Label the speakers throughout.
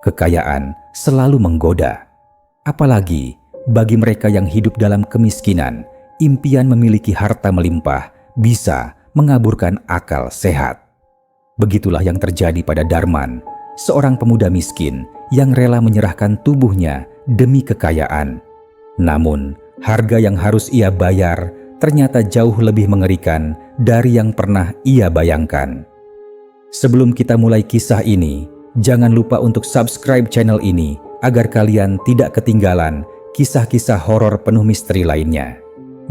Speaker 1: Kekayaan selalu menggoda. Apalagi bagi mereka yang hidup dalam kemiskinan, impian memiliki harta melimpah bisa mengaburkan akal sehat. Begitulah yang terjadi pada Darman, seorang pemuda miskin yang rela menyerahkan tubuhnya demi kekayaan. Namun, harga yang harus ia bayar ternyata jauh lebih mengerikan dari yang pernah ia bayangkan. Sebelum kita mulai kisah ini, jangan lupa untuk subscribe channel ini agar kalian tidak ketinggalan kisah-kisah horor penuh misteri lainnya.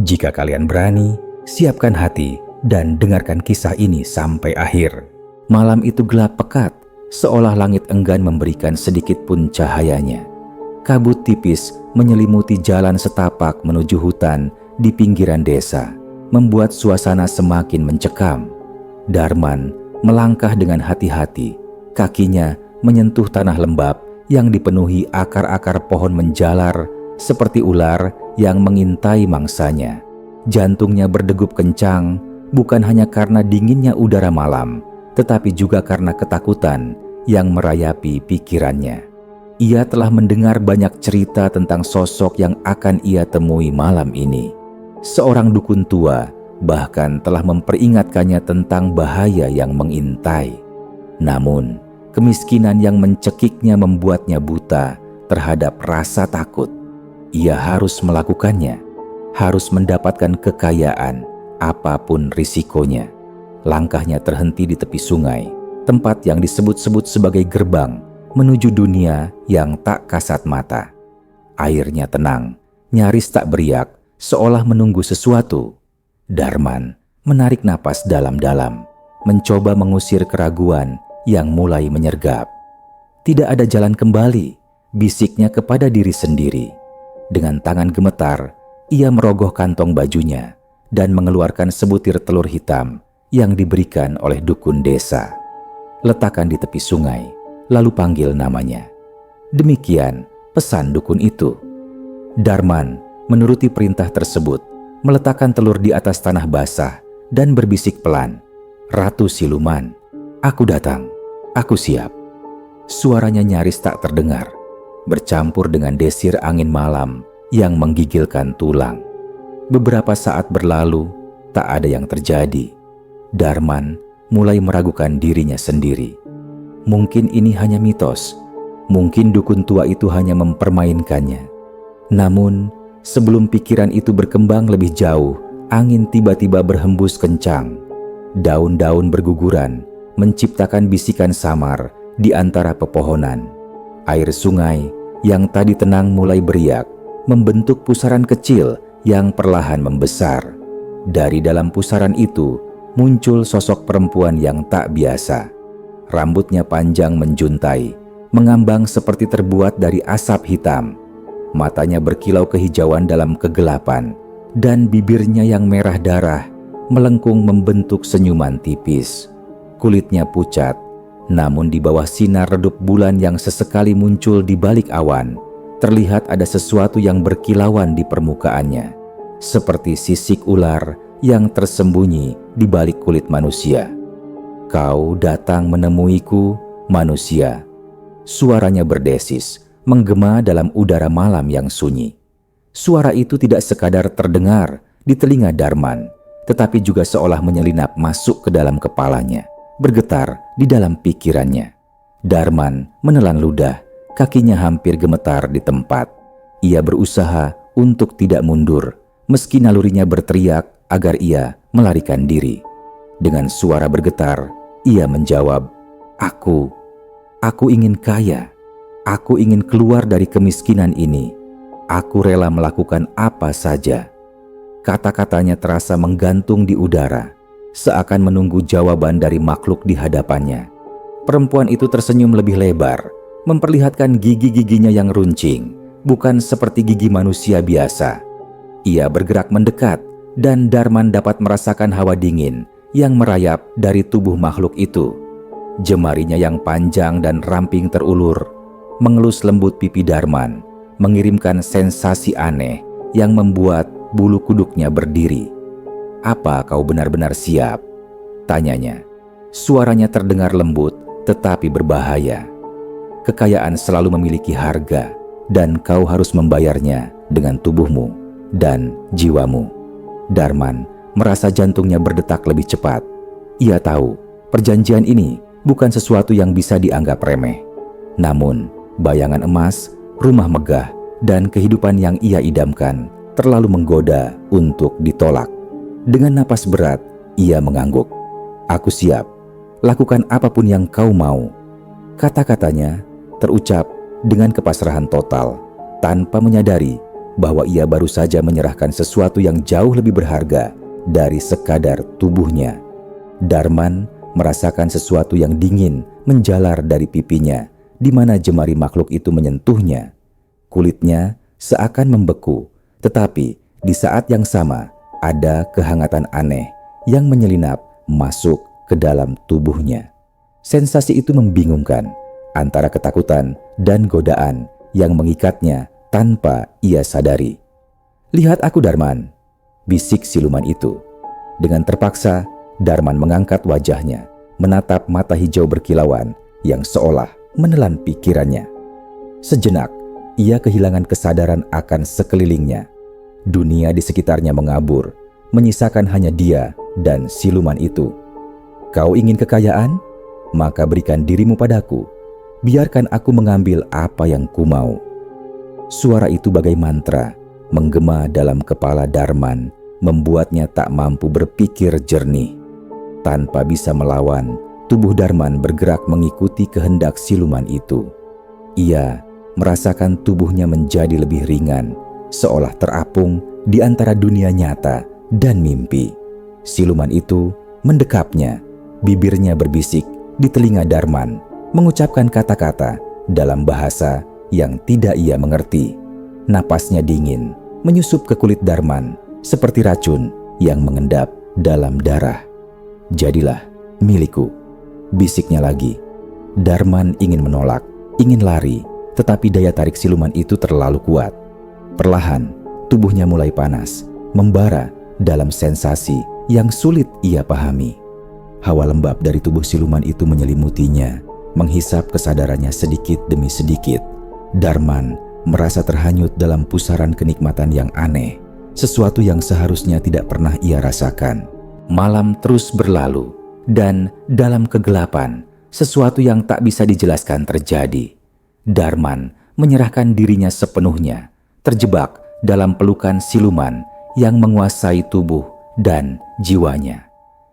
Speaker 1: Jika kalian berani, siapkan hati dan dengarkan kisah ini sampai akhir. Malam itu gelap pekat, seolah langit enggan memberikan sedikit pun cahayanya. Kabut tipis menyelimuti jalan setapak menuju hutan di pinggiran desa, membuat suasana semakin mencekam. Darman melangkah dengan hati-hati, kakinya menyentuh tanah lembab yang dipenuhi akar-akar pohon menjalar seperti ular yang mengintai mangsanya. Jantungnya berdegup kencang, bukan hanya karena dinginnya udara malam, tetapi juga karena ketakutan yang merayapi pikirannya. Ia telah mendengar banyak cerita tentang sosok yang akan ia temui malam ini. Seorang dukun tua bahkan telah memperingatkannya tentang bahaya yang mengintai. Namun, kemiskinan yang mencekiknya membuatnya buta terhadap rasa takut. Ia harus melakukannya, harus mendapatkan kekayaan apapun risikonya. Langkahnya terhenti di tepi sungai, tempat yang disebut-sebut sebagai gerbang menuju dunia yang tak kasat mata. Airnya tenang, nyaris tak beriak, seolah menunggu sesuatu. Darman menarik napas dalam-dalam, mencoba mengusir keraguan yang mulai menyergap. Tidak ada jalan kembali, bisiknya kepada diri sendiri. Dengan tangan gemetar, ia merogoh kantong bajunya dan mengeluarkan sebutir telur hitam yang diberikan oleh dukun desa. Letakkan di tepi sungai, lalu panggil namanya. Demikian pesan dukun itu. Darman menuruti perintah tersebut, meletakkan telur di atas tanah basah dan berbisik pelan, "Ratu Siluman, aku datang, aku siap." Suaranya nyaris tak terdengar, bercampur dengan desir angin malam yang menggigilkan tulang. Beberapa saat berlalu, tak ada yang terjadi. Darman mulai meragukan dirinya sendiri. Mungkin ini hanya mitos, mungkin dukun tua itu hanya mempermainkannya. Namun, sebelum pikiran itu berkembang lebih jauh, angin tiba-tiba berhembus kencang. Daun-daun berguguran, menciptakan bisikan samar di antara pepohonan. Air sungai yang tadi tenang mulai beriak, membentuk pusaran kecil yang perlahan membesar. Dari dalam pusaran itu, muncul sosok perempuan yang tak biasa. Rambutnya panjang menjuntai, mengambang seperti terbuat dari asap hitam. Matanya berkilau kehijauan dalam kegelapan, dan bibirnya yang merah darah melengkung membentuk senyuman tipis. Kulitnya pucat, namun di bawah sinar redup bulan yang sesekali muncul di balik awan, terlihat ada sesuatu yang berkilauan di permukaannya, seperti sisik ular yang tersembunyi di balik kulit manusia. "Kau datang menemuiku, manusia." Suaranya berdesis, menggema dalam udara malam yang sunyi. Suara itu tidak sekadar terdengar di telinga Darman, tetapi juga seolah menyelinap masuk ke dalam kepalanya, bergetar di dalam pikirannya. Darman menelan ludah, kakinya hampir gemetar di tempat. Ia berusaha untuk tidak mundur, meski nalurinya berteriak agar ia melarikan diri. Dengan suara bergetar, ia menjawab, Aku ingin kaya. Aku ingin keluar dari kemiskinan ini. Aku rela melakukan apa saja." Kata-katanya terasa menggantung di udara, seakan menunggu jawaban dari makhluk di hadapannya. Perempuan itu tersenyum lebih lebar, memperlihatkan gigi-giginya yang runcing, bukan seperti gigi manusia biasa. Ia bergerak mendekat, dan Darman dapat merasakan hawa dingin yang merayap dari tubuh makhluk itu. Jemarinya yang panjang dan ramping terulur, mengelus lembut pipi Darman, mengirimkan sensasi aneh yang membuat bulu kuduknya berdiri. "Apa kau benar-benar siap?" tanyanya. Suaranya terdengar lembut tetapi berbahaya. kekayaan selalu memiliki harga dan kau harus membayarnya dengan tubuhmu dan jiwamu. Darman merasa jantungnya berdetak lebih cepat. Ia tahu perjanjian ini bukan sesuatu yang bisa dianggap remeh. Namun, bayangan emas, rumah megah, dan kehidupan yang ia idamkan terlalu menggoda untuk ditolak. Dengan napas berat, ia mengangguk. "Aku siap. Lakukan apapun yang kau mau." Kata-katanya terucap dengan kepasrahan total, tanpa menyadari bahwa ia baru saja menyerahkan sesuatu yang jauh lebih berharga dari sekadar tubuhnya. Darman merasakan sesuatu yang dingin menjalar dari pipinya, di mana jemari makhluk itu menyentuhnya. Kulitnya seakan membeku, tetapi di saat yang sama ada kehangatan aneh yang menyelinap masuk ke dalam tubuhnya. Sensasi itu membingungkan, antara ketakutan dan godaan yang mengikatnya tanpa ia sadari. "Lihat aku, Darman," bisik siluman itu. Dengan terpaksa, Darman mengangkat wajahnya, menatap mata hijau berkilauan yang seolah menelan pikirannya. Sejenak, ia kehilangan kesadaran akan sekelilingnya. Dunia di sekitarnya mengabur, menyisakan hanya dia dan siluman itu. "Kau ingin kekayaan? Maka berikan dirimu padaku. Biarkan aku mengambil apa yang ku mau." Suara itu bagai mantra, menggema dalam kepala Darman, membuatnya tak mampu berpikir jernih. Tanpa bisa melawan, tubuh Darman bergerak mengikuti kehendak siluman itu. Ia merasakan tubuhnya menjadi lebih ringan, seolah terapung di antara dunia nyata dan mimpi. Siluman itu mendekapnya, bibirnya berbisik di telinga Darman, mengucapkan kata-kata dalam bahasa yang tidak ia mengerti. Napasnya dingin, menyusup ke kulit Darman seperti racun yang mengendap dalam darah. "Jadilah milikku," bisiknya lagi. Darman ingin menolak, ingin lari, tetapi daya tarik siluman itu terlalu kuat. Perlahan, tubuhnya mulai panas, membara dalam sensasi yang sulit ia pahami. Hawa lembab dari tubuh siluman itu menyelimutinya, menghisap kesadarannya sedikit demi sedikit. Darman merasa terhanyut dalam pusaran kenikmatan yang aneh, sesuatu yang seharusnya tidak pernah ia rasakan. Malam terus berlalu, dan dalam kegelapan, sesuatu yang tak bisa dijelaskan terjadi. Darman menyerahkan dirinya sepenuhnya, terjebak dalam pelukan siluman yang menguasai tubuh dan jiwanya.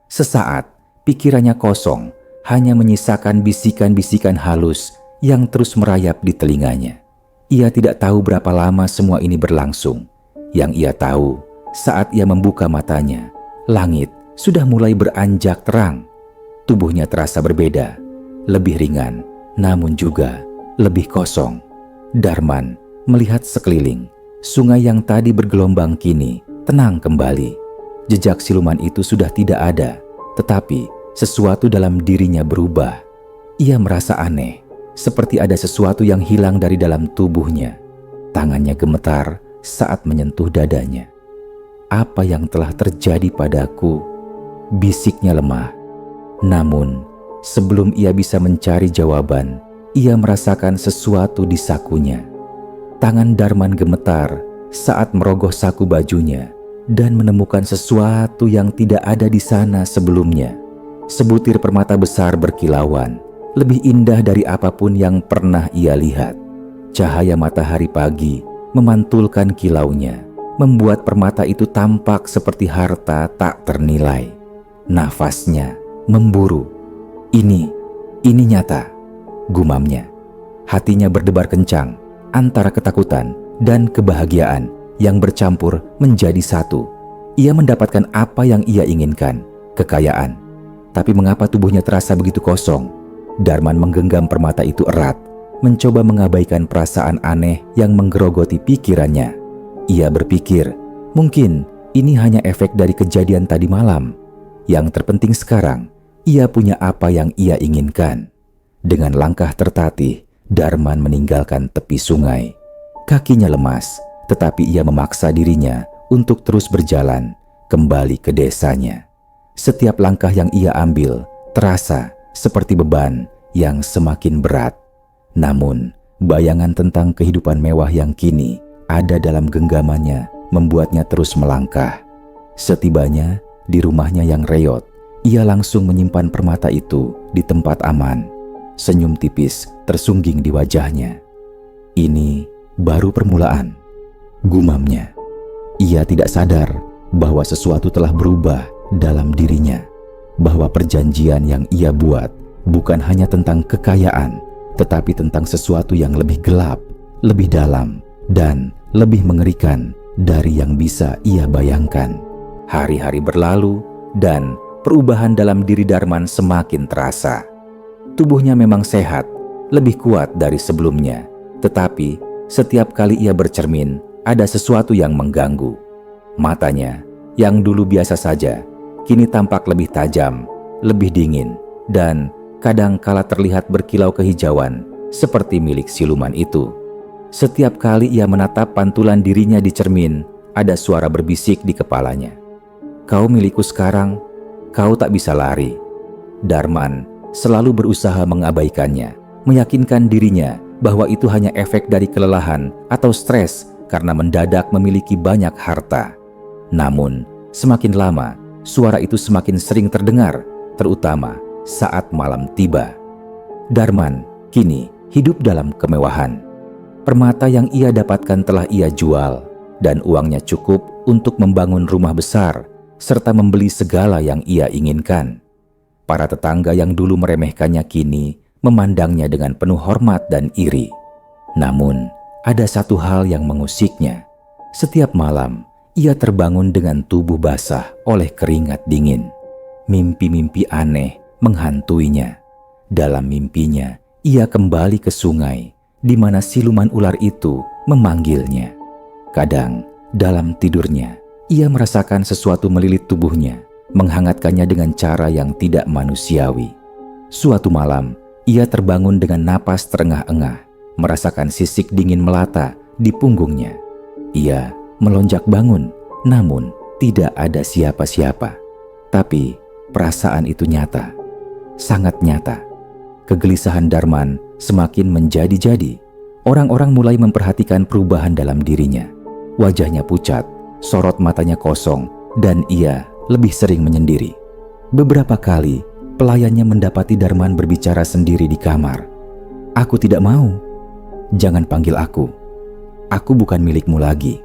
Speaker 1: Sesaat, pikirannya kosong, hanya menyisakan bisikan-bisikan halus yang terus merayap di telinganya. Ia tidak tahu berapa lama semua ini berlangsung. Yang ia tahu, saat ia membuka matanya, langit sudah mulai beranjak terang. Tubuhnya terasa berbeda, lebih ringan, namun juga lebih kosong. Darman melihat sekeliling. Sungai yang tadi bergelombang kini tenang kembali. Jejak siluman itu sudah tidak ada, tetapi sesuatu dalam dirinya berubah. Ia merasa aneh, seperti ada sesuatu yang hilang dari dalam tubuhnya. Tangannya gemetar saat menyentuh dadanya. "Apa yang telah terjadi padaku?" bisiknya lemah. Namun, sebelum ia bisa mencari jawaban, ia merasakan sesuatu di sakunya. Tangan Darman gemetar saat merogoh saku bajunya dan menemukan sesuatu yang tidak ada di sana sebelumnya. Sebutir permata besar berkilauan, lebih indah dari apapun yang pernah ia lihat. Cahaya matahari pagi memantulkan kilaunya, membuat permata itu tampak seperti harta tak ternilai. Nafasnya memburu. Ini nyata, gumamnya. Hatinya berdebar kencang antara ketakutan dan kebahagiaan yang bercampur menjadi satu. Ia mendapatkan apa yang ia inginkan, kekayaan. Tapi mengapa tubuhnya terasa begitu kosong? Darman menggenggam permata itu erat, mencoba mengabaikan perasaan aneh yang menggerogoti pikirannya. Ia berpikir, mungkin ini hanya efek dari kejadian tadi malam. Yang terpenting sekarang, ia punya apa yang ia inginkan. Dengan langkah tertatih, Darman meninggalkan tepi sungai. Kakinya lemas, tetapi ia memaksa dirinya untuk terus berjalan kembali ke desanya. Setiap langkah yang ia ambil terasa seperti beban yang semakin berat. Namun, bayangan tentang kehidupan mewah yang kini ada dalam genggamannya membuatnya terus melangkah. Setibanya di rumahnya yang reot, ia langsung menyimpan permata itu di tempat aman. Senyum tipis tersungging di wajahnya. Ini baru permulaan, gumamnya. Ia tidak sadar bahwa sesuatu telah berubah dalam dirinya, bahwa perjanjian yang ia buat bukan hanya tentang kekayaan, tetapi tentang sesuatu yang lebih gelap, lebih dalam, dan lebih mengerikan dari yang bisa ia bayangkan. Hari-hari berlalu dan perubahan dalam diri Darman semakin terasa. Tubuhnya memang sehat, lebih kuat dari sebelumnya, tetapi setiap kali ia bercermin, ada sesuatu yang mengganggu. Matanya, yang dulu biasa saja, kini tampak lebih tajam, lebih dingin, dan kadang kala terlihat berkilau kehijauan, seperti milik siluman itu. Setiap kali ia menatap pantulan dirinya di cermin, ada suara berbisik di kepalanya. "Kau milikku sekarang, kau tak bisa lari." Darman selalu berusaha mengabaikannya, meyakinkan dirinya bahwa itu hanya efek dari kelelahan atau stres karena mendadak memiliki banyak harta. Namun, semakin lama, suara itu semakin sering terdengar, terutama saat malam tiba. Darman kini hidup dalam kemewahan. Permata yang ia dapatkan telah ia jual, dan uangnya cukup untuk membangun rumah besar, serta membeli segala yang ia inginkan. Para tetangga yang dulu meremehkannya kini memandangnya dengan penuh hormat dan iri. Namun, ada satu hal yang mengusiknya. Setiap malam, ia terbangun dengan tubuh basah oleh keringat dingin. Mimpi-mimpi aneh menghantuinya. Dalam mimpinya, ia kembali ke sungai, di mana siluman ular itu memanggilnya. Kadang, dalam tidurnya, ia merasakan sesuatu melilit tubuhnya, menghangatkannya dengan cara yang tidak manusiawi. Suatu malam, ia terbangun dengan napas terengah-engah, merasakan sisik dingin melata di punggungnya. Ia melonjak bangun, namun tidak ada siapa-siapa. Tapi perasaan itu nyata, sangat nyata. Kegelisahan Darman semakin menjadi-jadi. Orang-orang mulai memperhatikan perubahan dalam dirinya. Wajahnya pucat, sorot matanya kosong, dan ia lebih sering menyendiri. Beberapa kali, pelayannya mendapati Darman berbicara sendiri di kamar. "Aku tidak mau. Jangan panggil aku. Aku bukan milikmu lagi."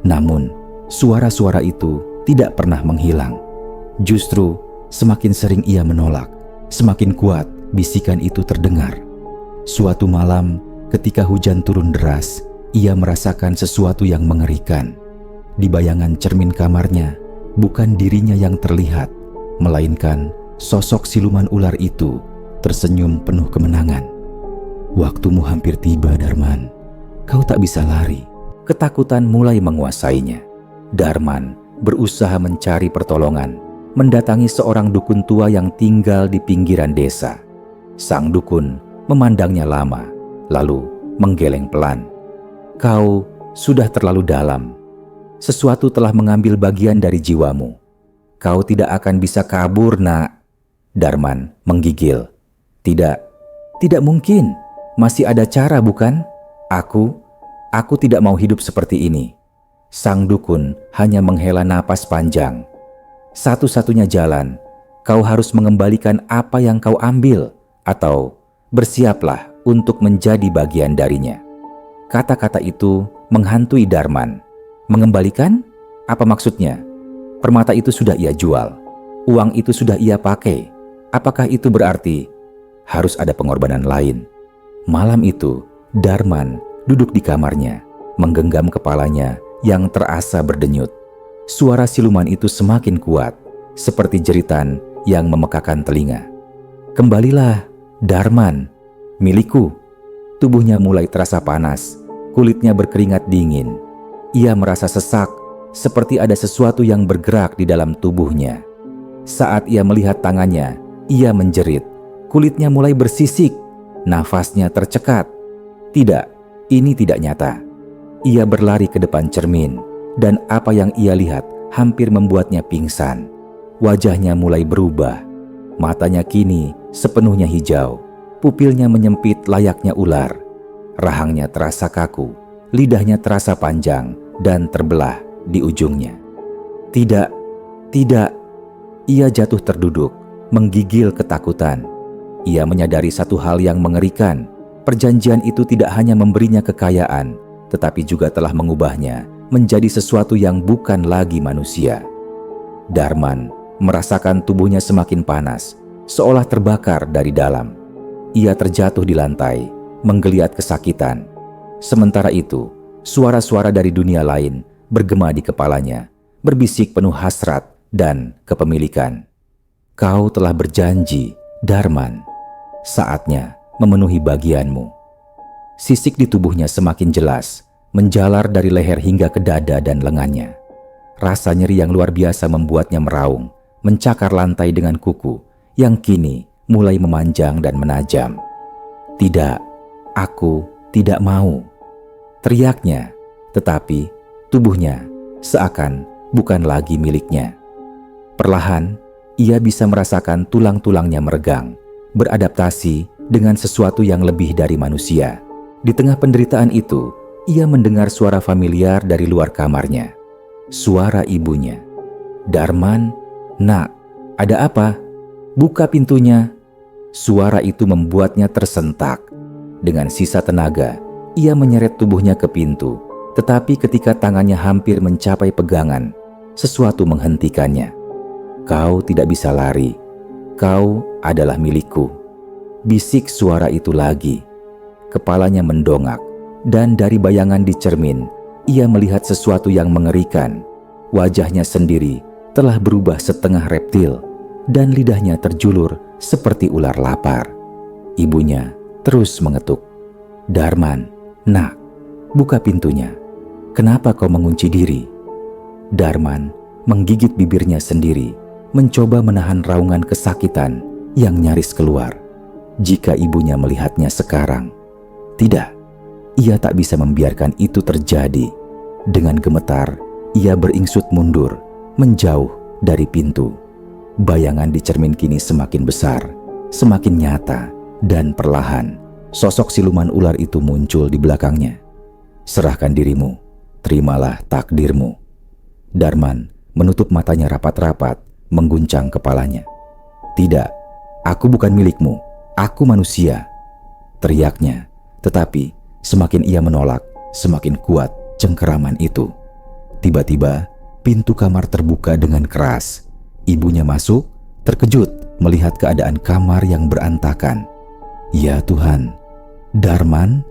Speaker 1: Namun, suara-suara itu tidak pernah menghilang. Justru, semakin sering ia menolak, semakin kuat bisikan itu terdengar. Suatu malam, ketika hujan turun deras, ia merasakan sesuatu yang mengerikan. Di bayangan cermin kamarnya, bukan dirinya yang terlihat, melainkan sosok siluman ular itu tersenyum penuh kemenangan. "Waktumu hampir tiba, Darman. Kau tak bisa lari." Ketakutan mulai menguasainya. Darman berusaha mencari pertolongan, mendatangi seorang dukun tua yang tinggal di pinggiran desa. Sang dukun memandangnya lama, lalu menggeleng pelan. "Kau sudah terlalu dalam. Sesuatu telah mengambil bagian dari jiwamu. Kau tidak akan bisa kabur, nak." Darman menggigil. Tidak mungkin. Masih ada cara, bukan? Aku tidak mau hidup seperti ini." Sang dukun hanya menghela napas panjang. "Satu-satunya jalan, kau harus mengembalikan apa yang kau ambil, atau bersiaplah untuk menjadi bagian darinya." Kata-kata itu menghantui Darman. Mengembalikan? Apa maksudnya? Permata itu sudah ia jual. Uang itu sudah ia pakai. Apakah itu berarti harus ada pengorbanan lain? Malam itu, Darman duduk di kamarnya, menggenggam kepalanya yang terasa berdenyut. Suara siluman itu semakin kuat, seperti jeritan yang memekakan telinga. "Kembalilah, Darman, milikku." Tubuhnya mulai terasa panas, kulitnya berkeringat dingin. Ia merasa sesak, seperti ada sesuatu yang bergerak di dalam tubuhnya. Saat ia melihat tangannya, ia menjerit. Kulitnya mulai bersisik, nafasnya tercekat. Tidak, ini tidak nyata. Ia berlari ke depan cermin, dan apa yang ia lihat hampir membuatnya pingsan. Wajahnya mulai berubah. Matanya kini sepenuhnya hijau. Pupilnya menyempit layaknya ular. Rahangnya terasa kaku, lidahnya terasa panjang dan terbelah di ujungnya. Tidak, tidak. Ia jatuh terduduk, menggigil ketakutan. Ia menyadari satu hal yang mengerikan. Perjanjian itu tidak hanya memberinya kekayaan, tetapi juga telah mengubahnya menjadi sesuatu yang bukan lagi manusia. Darman merasakan tubuhnya semakin panas, seolah terbakar dari dalam. Ia terjatuh di lantai, menggeliat kesakitan. Sementara itu, suara-suara dari dunia lain bergema di kepalanya, berbisik penuh hasrat dan kepemilikan. Kau telah berjanji, Darman. Saatnya memenuhi bagianmu. Sisik di tubuhnya semakin jelas, menjalar dari leher hingga ke dada dan lengannya. Rasa nyeri yang luar biasa membuatnya meraung, mencakar lantai dengan kuku yang kini mulai memanjang dan menajam. Tidak, aku tidak mau, teriaknya, tetapi tubuhnya seakan bukan lagi miliknya. Perlahan, ia bisa merasakan tulang-tulangnya meregang, beradaptasi dengan sesuatu yang lebih dari manusia. Di tengah penderitaan itu, ia mendengar suara familiar dari luar kamarnya. Suara ibunya. Darman, nak, ada apa? Buka pintunya. Suara itu membuatnya tersentak. Dengan sisa tenaga, ia menyeret tubuhnya ke pintu, tetapi ketika tangannya hampir mencapai pegangan, sesuatu menghentikannya. Kau tidak bisa lari. Kau adalah milikku. Bisik suara itu lagi. Kepalanya mendongak, dan dari bayangan di cermin, ia melihat sesuatu yang mengerikan. Wajahnya sendiri telah berubah setengah reptil, dan lidahnya terjulur seperti ular lapar. Ibunya terus mengetuk. Darman, nak, buka pintunya. Kenapa kau mengunci diri? Darman menggigit bibirnya sendiri, mencoba menahan raungan kesakitan yang nyaris keluar. Jika ibunya melihatnya sekarang, tidak, ia tak bisa membiarkan itu terjadi. Dengan gemetar, ia beringsut mundur, menjauh dari pintu. Bayangan di cermin kini semakin besar, semakin nyata, dan perlahan sosok siluman ular itu muncul di belakangnya. Serahkan dirimu, terimalah takdirmu. Darman menutup matanya rapat-rapat, mengguncang kepalanya. Tidak, aku bukan milikmu, aku manusia, teriaknya. Tetapi semakin ia menolak, semakin kuat cengkeraman itu. Tiba-tiba pintu kamar terbuka dengan keras. Ibunya masuk, terkejut melihat keadaan kamar yang berantakan. Ya Tuhan, Darman.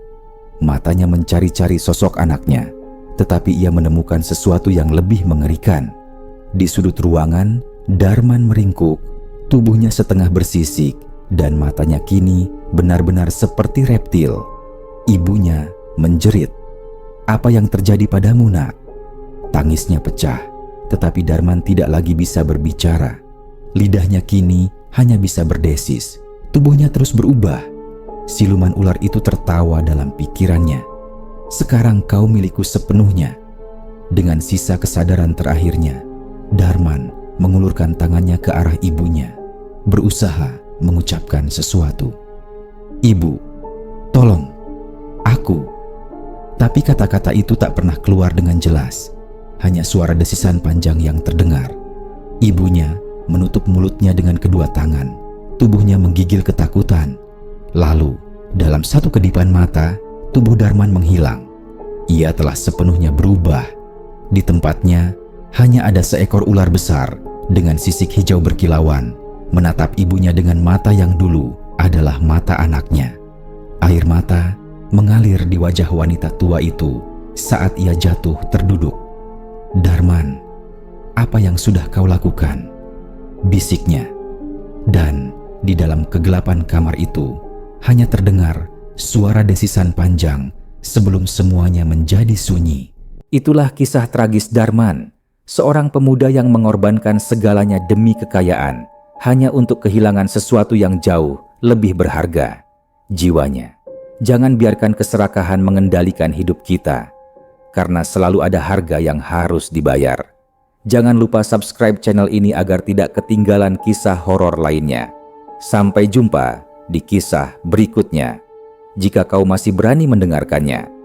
Speaker 1: Matanya mencari-cari sosok anaknya, tetapi ia menemukan sesuatu yang lebih mengerikan. Di sudut ruangan, Darman meringkuk, tubuhnya setengah bersisik, dan matanya kini benar-benar seperti reptil. Ibunya menjerit. Apa yang terjadi padamu, nak? Tangisnya pecah, tetapi Darman tidak lagi bisa berbicara. Lidahnya kini hanya bisa berdesis. Tubuhnya terus berubah. Siluman ular itu tertawa dalam pikirannya. Sekarang kau milikku sepenuhnya. Dengan sisa kesadaran terakhirnya, Darman mengulurkan tangannya ke arah ibunya, berusaha mengucapkan sesuatu. Ibu, tolong, aku. Tapi kata-kata itu tak pernah keluar dengan jelas. Hanya suara desisan panjang yang terdengar. Ibunya menutup mulutnya dengan kedua tangan. Tubuhnya menggigil ketakutan. Lalu, dalam satu kedipan mata, tubuh Darman menghilang. Ia telah sepenuhnya berubah. Di tempatnya, hanya ada seekor ular besar dengan sisik hijau berkilauan, menatap ibunya dengan mata yang dulu adalah mata anaknya. Air mata mengalir di wajah wanita tua itu saat ia jatuh terduduk. Darman, apa yang sudah kau lakukan? Bisiknya. Dan di dalam kegelapan kamar itu hanya terdengar suara desisan panjang sebelum semuanya menjadi sunyi. Itulah kisah tragis Darman, seorang pemuda yang mengorbankan segalanya demi kekayaan, hanya untuk kehilangan sesuatu yang jauh lebih berharga, jiwanya. Jangan biarkan keserakahan mengendalikan hidup kita, karena selalu ada harga yang harus dibayar. Jangan lupa subscribe channel ini agar tidak ketinggalan kisah horor lainnya. Sampai jumpa di kisah berikutnya. Jika kau masih berani mendengarkannya,